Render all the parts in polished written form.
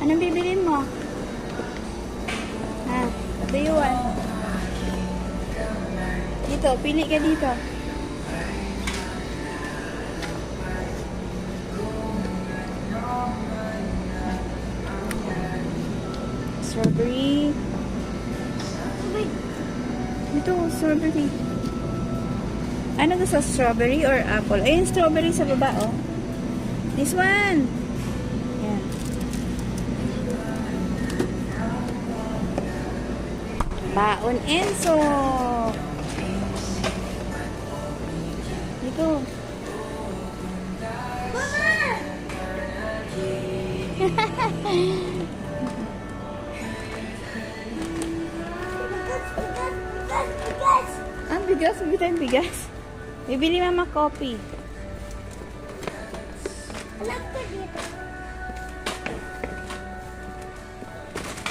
Anong bibilin mo? Ha? What do you want? Dito, pili ka dito. Strawberry. Ito, strawberry. Ano gusto? Strawberry or apple? Ayun, strawberry sa baba, oh. This one. Yan. Baon Enzo. Dito. Ang bigas, bigas, bigas. Bibili mama coffee. Alam ko dito.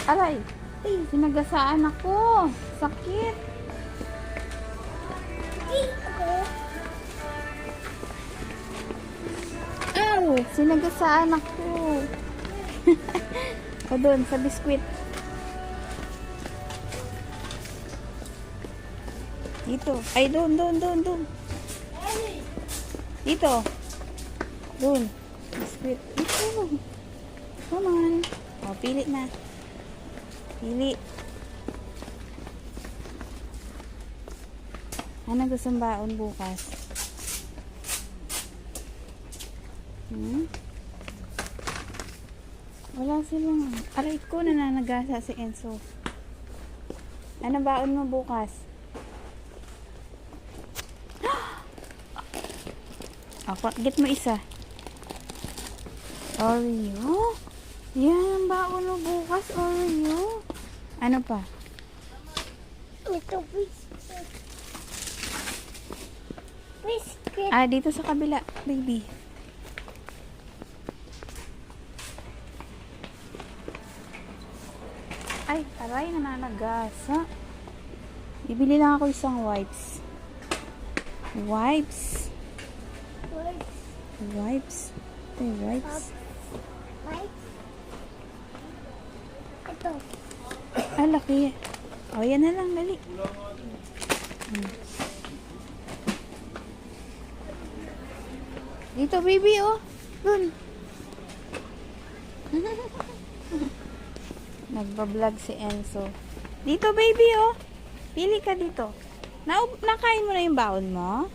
Aray, sinagasaan ako. Sakit. Dito. Aw, sinagasaan ako. O doon, sa biskwit. Dito. Ay, doon. Dito. Doon. Biscuit. Dito. Come on. O, pili na. Pili. Ano gustong baon bukas? Wala silang. Aray ko, nananagasa si Enzo. Ano baon mo bukas? Ako, get mo isa. Oreo. Yan ang baon mo bukas, Oreo. Ano pa? Ito, biscuit. Biscuit. Ah, dito sa kabila, baby. Ay, aray, nananagasa. Bibili lang ako isang wipes. Wipes. Wipes. Ito yung wipes. Right? Ito. Ah, laki. O, yan na lang, dali. Dito, baby, oh. Dun. Nagbablog si Enzo. Dito, baby, oh. Pili ka dito. Nakain mo na yung baon mo?